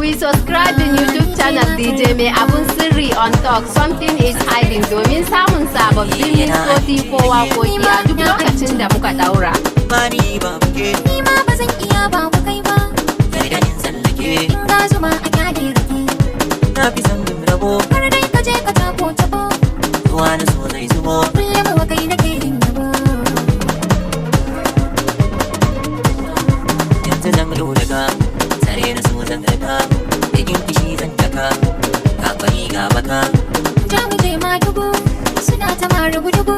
We subscribe in YouTube channel DJ Mai Abunsirri on Talk. Something is hiding domin samun sababbin mixofi ko waƙoƙi a duk lokacin da muka daura. Mani ba buke, ni ma ba zan iya ba ku kai ba. Garga in tsallake, In ga zuma a kyale rake. na fi son min rabo. Kar dai ka je ka tako tabo. Ruwa na so zai zubo. Kullum wa kai nake yin yabo. Yanzu zan daga, tsare na so zan daga. Bigin kishi zan daka, ga kwari ga baka. Ja mu je ma dubu, suna ta ma rugu-dugu.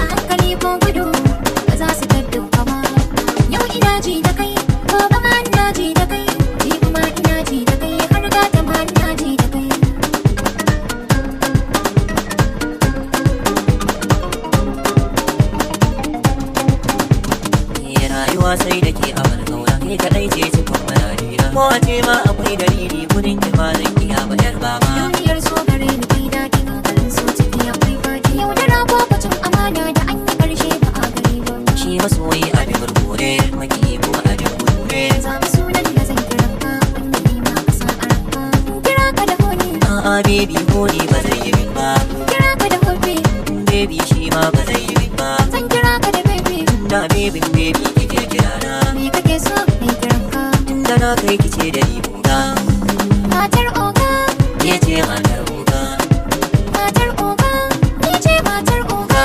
A hankali ko gudu, ba za su daddoka ba. Yau ina ji da kai, gobe ma ina ji da kai. Jibi ma ina ji da kai, har gata ma ina ji da kai. Rayuwa sai da ke a barkauna, ke kaɗai ce cikin maradina. Ko a ce ma akwai dalili, gudun ki ba zan iya ba yar baba. Duniyar so gare ni kai daɗi, kakarin so ciki akwai faɗi. Yaudara ko bacin amana da an yi ƙarshe ba a gari ba. Shi masoyi a bi murmure, maki kuma a bi murmure. Zaɓi sunan da zan kira ka, wanda ni ma ka sa a ranka. In kira ka da honi, A'a baby honi ba zai yi min ba. in kira ka da hobi. Baby shi ma ba zai yi min ba. Zan kira ka da baby. Da baby kike kirana. Me kake so in kiran ka? Tunda na kai kice da ni buga. Matar oga, Ke ce matar buga. matar oga, ni ce matar oga.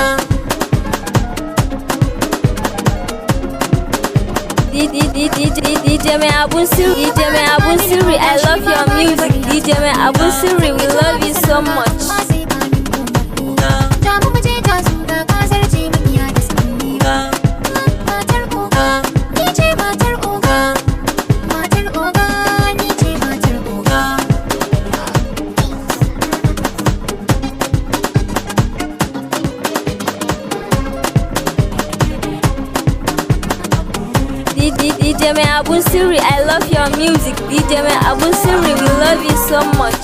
DJ Mai Abunsirri, DJ Mai Abunsirri, I love your music. DJ Mai Abunsirri, we love you so much. Ma sai ba ni komar. Buga. Da mu je ta zuga ka zarce makiya da sanni. Buga. Matar oga, ni ce matar oga. Matar oga, ni ce matar oga. DJ Mai Abunsirri, I love your music. DJ Mai Abunsirri, we love you so much.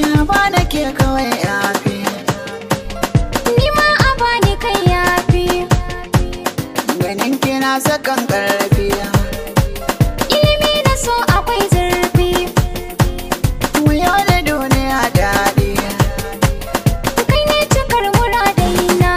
Ina ba da ke kawai yafi. Ni ma a bani kai yafi. Ganin kina sakan karfi. Ilimi na so akwai zurfi. Wuya da duniya daɗi. Kai ne cikar muradaina.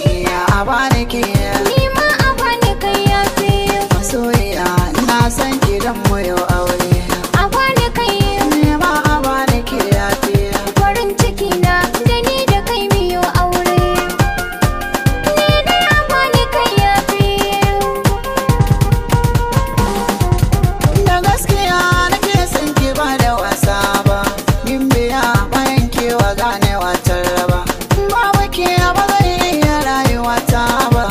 Iya a ba da ke Ni ma a bani kai yafi. masoyiya. Na san gidan mu yau aure. A bani kai Ni ma a ba da ke yafi. farin ciki na da ni da kai miyo aure. Ni ne a bani kai yafi. Da gaskiya nake son ki ba da wasa ba. Yin biya bayan kewa ganewa tarraba. Babu ke ba zai iya rayuwa ta ba.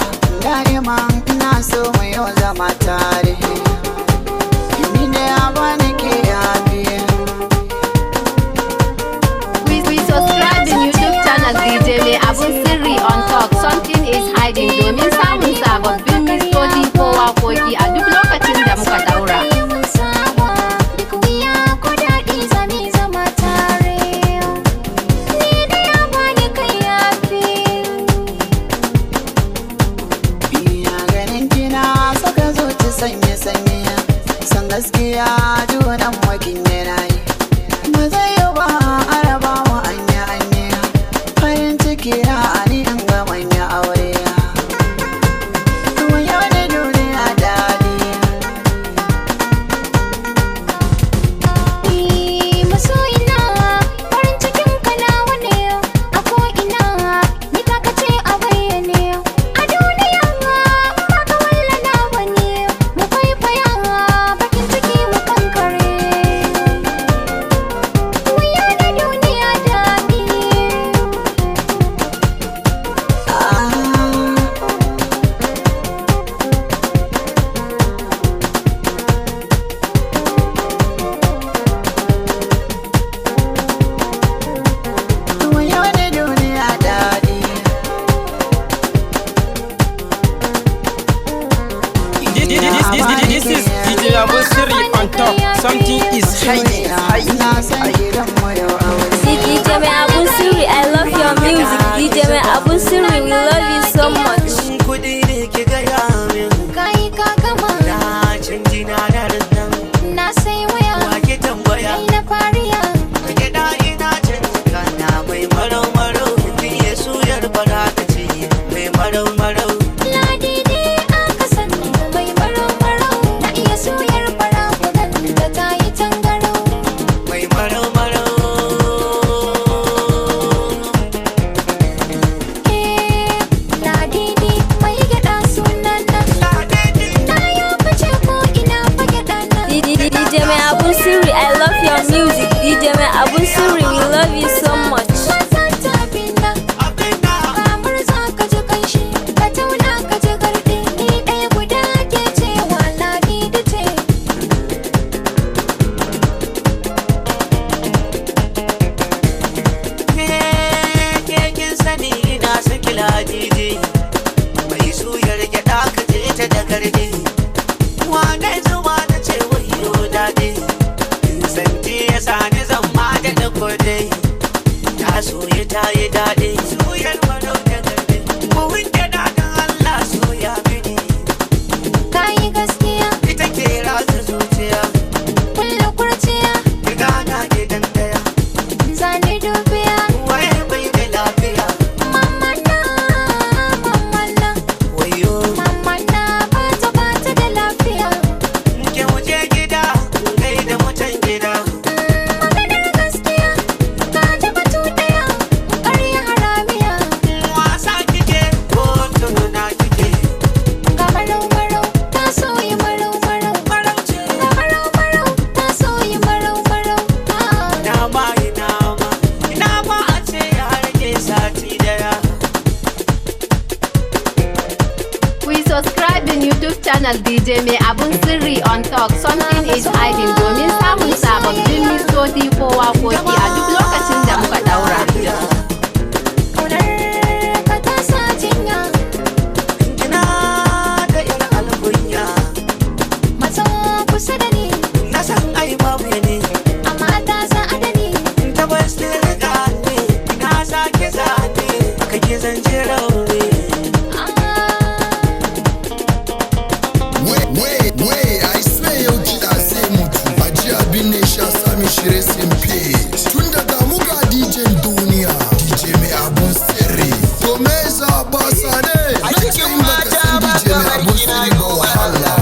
Da'ima ina so mu yau zama tare. Ni ne a bani ke yafi. We subscribe in YouTube channel DJ Mai Abunsirri on Talk. Something is hiding domin samun sababbin mixofi ko waƙoƙi a duk lokacin da muka daura. Mun saba duk wuya ko daɗi zami zama tare. Ni ne a bani kai yafi. Biya ganin kina saka zuci sanye-sanye. San gaskiya junan wakin yanayi. Ba zai yi ba a raba mu anya-anya. Farin ciki na ani in ga manya aure. Wuya da duniya daɗi. Masoyina farin cikin ka nawa ne a ko'ina ni ka ce a bayyane a duniya ba ka wallana ba ne mu kwaikwaya bakin ciki mu kankare wuya da duniya daɗi. Wuya da duniya daɗi. This is DJ Abunsirri on top. Something is hiding. Ina san gidan mu yau aure. DJ Mai Abunsirri, I love your music. DJ Mai Abunsirri, ta yi daɗi. Suyar farau da garbe, buhun gyaɗa don Allah soya mini. Kayi gaskiya, Ita ke ratsa zuciya, kulle kurciya, ki gana gidan daya. zane dubiya. Waye bai da lafiya, Mamana, mamana, wayo. mamana bata da lafiya. Ke wuce gida, gai da mutan gida. Maganar gaskiya, ka ji batu ɗaya, ƙarya haramiya. Wasa kike, ko tununa kike. Ga marau-marau, ta soyi marau-marau. Farauce, Ga marau-marau, ta soyi marau-marau. ina ma a ce ya rage sati daya. We subscribe in YouTube channel DJ Mai Abunsirri on talk something is hiding domin samun sababbin mixtape ko waƙoƙi a duk lokacin da muka daura. Ƙaunar ka ta sa jinya, Kina da yar alkunya, matso kusa da ni, na san ai babu ne. amma ta sa adani. Tabbas ne riga ne, na sake zane, kake zance rauni. I swear yau kiɗa sai mutu. Aji abin ne sha sami shirye sin peace. Tun daga muga DJ duniya, DJ Mai Abunsirri. To me za ba sa ne? A cikin baka san DJ Mai Abunsirri ba wahala.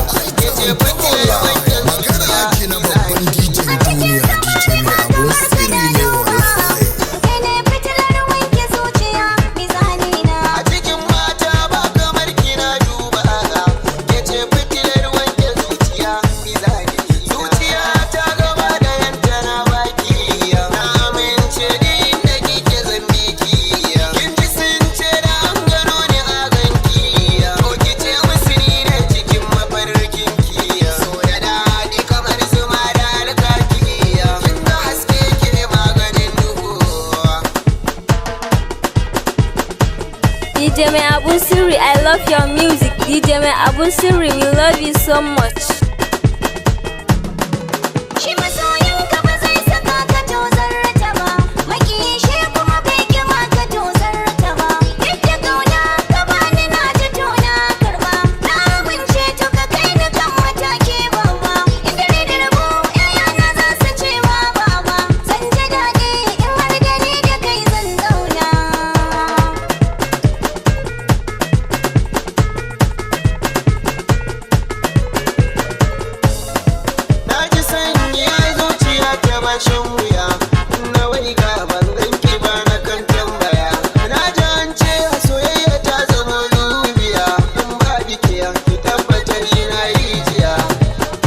Kola, magana ake na babban DJ duniya, DJ Mai Abunsirri ne wallahi. Kai ne fitilar wanke zuciya, mizani na. A cikin mata ba kamar kina duba ke ce fitilar wanke zuciya mizani. Zuciya ta gaba da yanta na baki na amince da inda kike zambiki. Kin ji sun ce da an gano ni a ganki ko ki ce musu ni ne cikin mafarkin ki. So da daɗi kamar zuma da alkaki. Kin ga haske ke maganin duhu. DJ Mai Abunsirri, I love your music. DJ Mai Abunsirri, we love you so much. Shi masoyinka ba zai saka ka tozarta ba, makiyi shi kuma bai kima ka tozarta ba. Duk da ƙauna ka bani na ji tona karɓa, na amince to ka kai ni kan mataki babba. In dare da rabo ‘ya'yana za su ce wa baba, zan ji daɗi in har da ni da kai zan zauna. Na ji sanyi a zuciya ta bashin wuya. Na wai ga ban ganki ba na kan tambaya. Na ji an ce a soyayya ta zama lubiya. In ba biki ki tabbatar ina rijiya.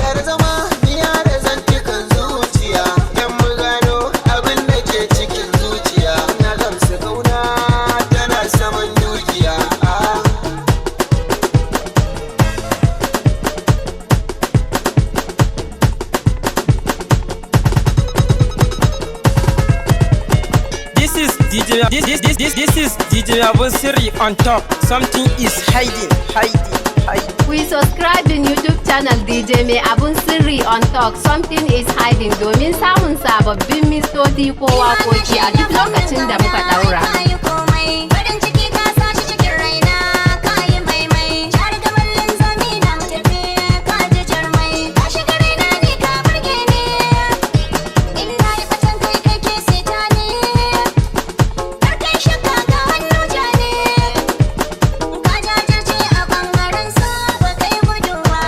Yar zama biya da zantukan zuciya. Yan mu gano abin da ke cikin zuciya. Na gamsu kauna tana saman dukiya. This is DJ Abunsirri on top. Something is hiding. We subscribe in YouTube channel DJ Mai Abunsirri on talk something is hiding domin samun sababbin mixtape ko waƙoƙi a duk lokacin da muka daura. Kayi komai, farin ciki ka sa shi cikin raina, kayi maimai, share gaban zami na tafi, ka ji jarmai, ka shiga raina ni ka burge ni, in na yi batan kai kake seta ni, kar kai shakka ga hannu jani, ka jajirce a ɓangaren sa ba kai gudu ba.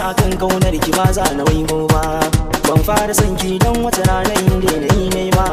akan kaunar ki ba za na waigo ba. Ban fara son ki don wata rana inda na yi ne ba.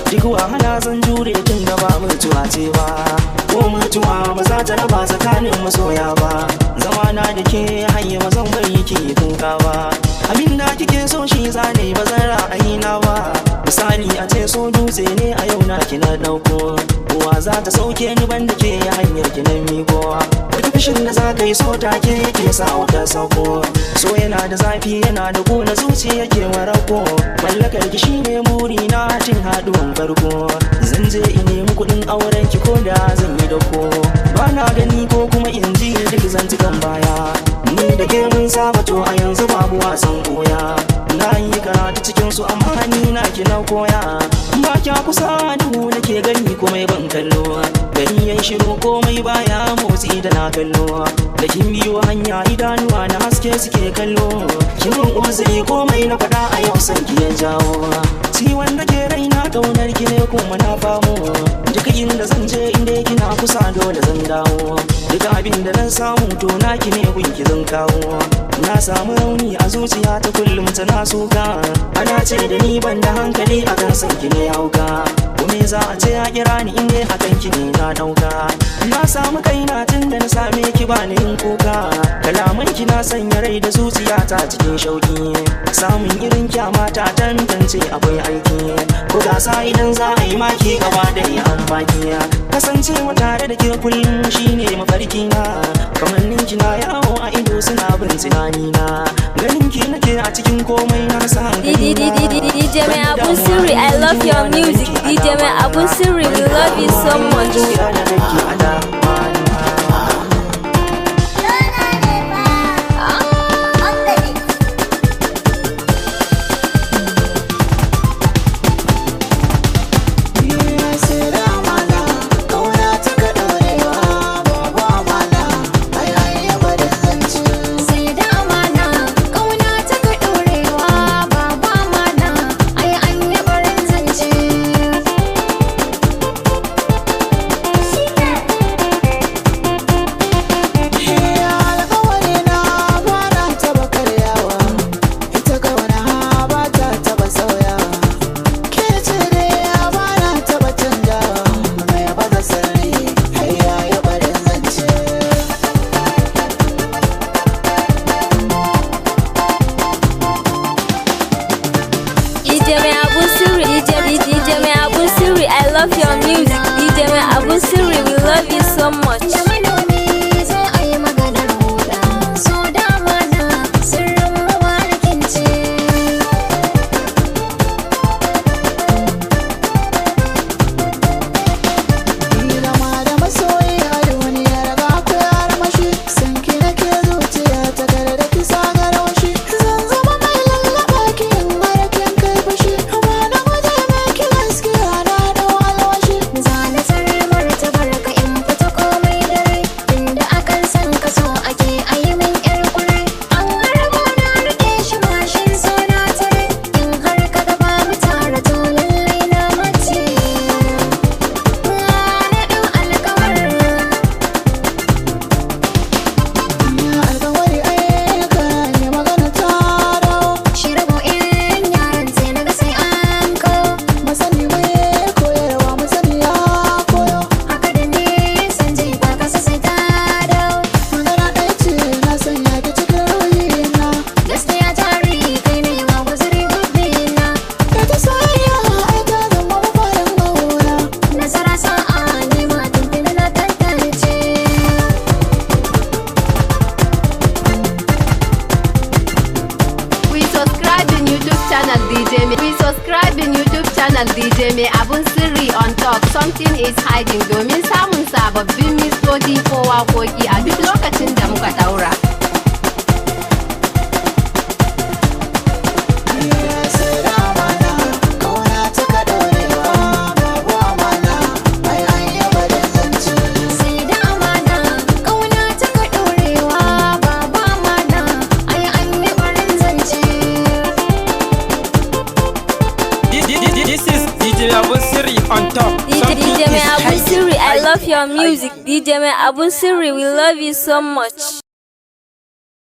Duk wahala zan jure tun da ba mutuwa ce ba, ko mutuwa ba za ta raba tsakanin masoya ba. Zamana da ke hanyar mazan bari ki kuka ba, abin da kike so shi zane ba zan ra'ayina ba. Misali a ce so dutse ne a yau na kina dauko, uwa za ta sauke ni banda ke hanyar ki na miko. Duk fushin da za ka yi so take ke sa wata sauko. So yana da zafi yana da gona zuciya ke warako, mallakar ki shine muri na tun haduwan farko. Zan je in nemi kuɗin auren ki ko da zan yi dako, ba na gani ko kuma in ji duk zantukan baya. Ni da ke mun saba to a yanzu babu wasan koya, na yi karatu cikin su amma ni na kina koya. Ba kya kusa duhu nake gani komai ban kallo, gani yan shiru komai baya motsi da na kallo. Da kin biyo hanya idanuwa na haske suke kallo, kin uzuri komai na faɗa a yau san ki ya jawo. Ciwon da ke raina kaunar ki ne kuma na famo, duk inda zan je inda kina kusa dole zan dawo. Duk abin da nan samu to naki ne gunki zan kawo. Na samu rauni a zuciya ta kullum tana suka, ana ce da ni ban da hankali akan san ki ne hauka. Kome za a ce a kira ni inda akan ki ne na dauka. Na samu kaina tun da na same ki ba ni yin kuka, kalaman ki na sanya rai da zuciya ta cikin shauki. Samun irin kyamata tantance akwai aiki, ko gasa idan za a yi maki gaba da yi an baki. Kasancewa tare da ke kullum shine mafarki na, kamannin ki na yawo a ido suna bin tunani na. Ganin ki nake a cikin komai na rasa hankali na. DJ Mai Abunsirri, I love your music. DJ Mai Abunsirri, we love you so much. DJ Mai Abunsirri, I love your music. DJ Mai Abunsirri, we love you so much. DJ Mai Abunsirri on top, something is hiding, domin samun sababbin mixtape ko waƙoƙi a duk lokacin da muka daura. On top. DJ Mai Abunsirri, I love your music. DJ Mai Abunsirri, we love you so much.